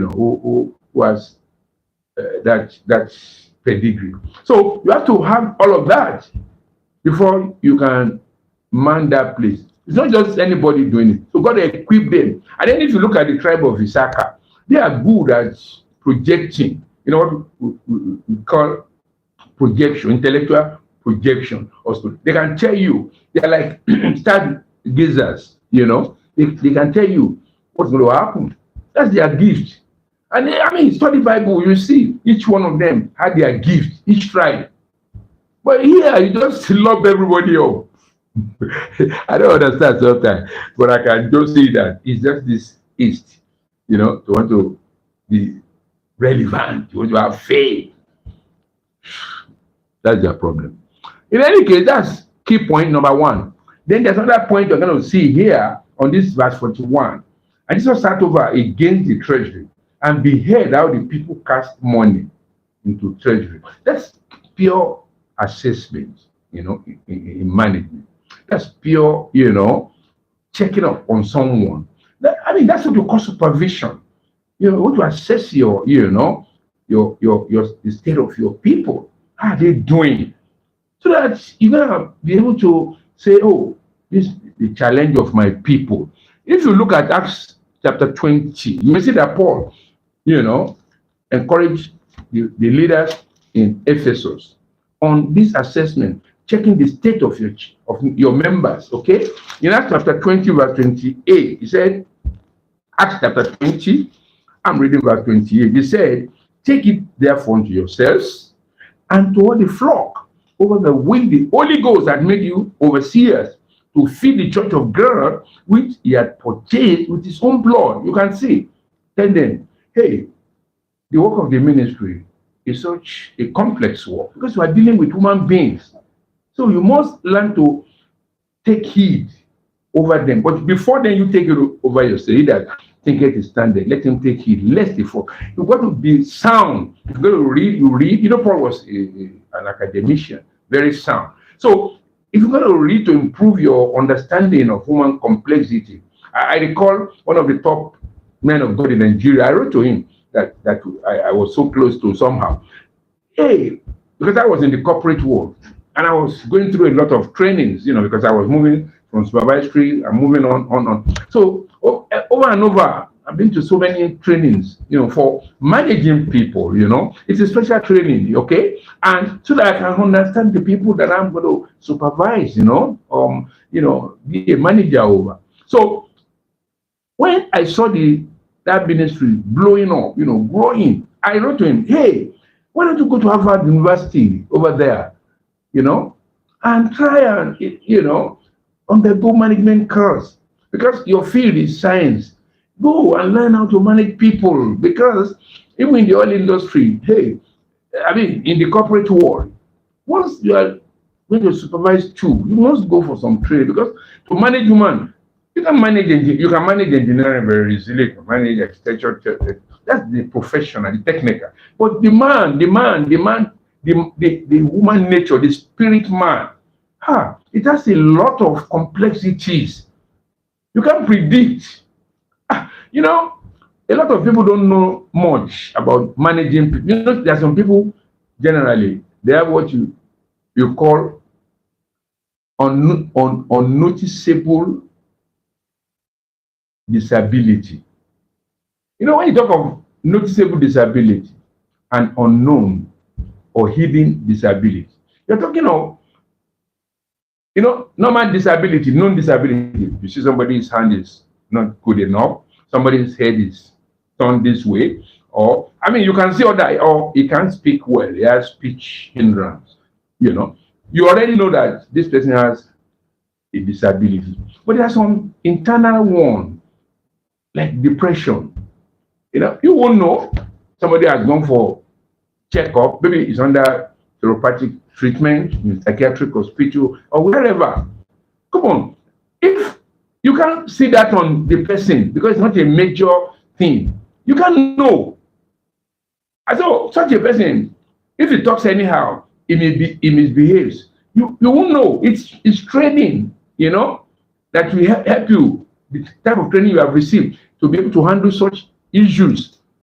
who has that pedigree. So you have to have all of that before you can man that place. It's not just anybody doing it. So God equip them. And then if you look at the tribe of Issachar, they are good at projecting. You know what we call projection, intellectual projection. Also, they can tell you, they are like stargazers, they can tell you what's going to happen. That's their gift. And study Bible, you see each one of them had their gift, each tribe. But here, you just love everybody up. I don't understand sometimes, but I can just see that it's just this east, to want to be relevant, you want to have faith. That's their problem. In any case, that's key point number one. Then there's another point you're going to see here on this verse 41. And this was start over against the treasury and behead how the people cast money into treasury. That's pure assessment, in management. That's pure, checking up on someone. That's what you call supervision. What to assess your the state of your people. How are they doing? So that you're gonna be able to say, oh, this is the challenge of my people. If you look at Acts chapter 20, you may see that Paul, encouraged the leaders in Ephesus on this assessment, checking the state of your members. Okay, in Acts chapter 20, verse 28, he said, Acts chapter 20, I'm reading verse 28. He said, take it therefore unto yourselves and to all the flock over the which the Holy Ghost had made you overseers to feed the church of God, which he had purchased with his own blood. You can see. Tell them, hey, the work of the ministry is such a complex work because you are dealing with human beings. So you must learn to take heed over them. But before then, you take it over yourself. That think it is standard. Let him take heed. Lest the fall. You've got to be sound. If you're going to read, you read. Paul was an academician, very sound. So if you're going to read to improve your understanding of human complexity, I recall one of the top men of God in Nigeria. I wrote to him that I was so close to somehow. Hey, because I was in the corporate world and I was going through a lot of trainings, because I was moving from supervisory and moving on. So over and over, I've been to so many trainings, for managing people, it's a special training, okay? And so that I can understand the people that I'm going to supervise, be a manager over. So when I saw that ministry blowing up, growing, I wrote to him, hey, why don't you go to Harvard University over there, and try and, undergo management course, because your field is science. Go and learn how to manage people, because even in the oil industry, in the corporate world, once you are going to supervise two, you must go for some training, because to manage human, you can manage engineering very easily, you can manage architecture, that's the professional, the technical. But the human nature, the spirit man, it has a lot of complexities. You can't predict. A lot of people don't know much about managing people. There are some people, generally, they have what you call unnoticeable disability. When you talk of noticeable disability and unknown or hidden disability, you're talking of normal disability, known disability. You see somebody's hand is not good enough, somebody's head is turned this way, or you can see that, or he can't speak well, he has speech hindrance. You already know that this person has a disability. But there are some internal one, like depression. You won't know. Somebody has gone for checkup, maybe it's under therapeutic treatment in psychiatric hospital or wherever. Come on, if you can't see that on the person because it's not a major thing, you can't know. And so such a person, if he talks anyhow, he misbehaves. You won't know. It's training, that will help you, the type of training you have received to be able to handle such issues.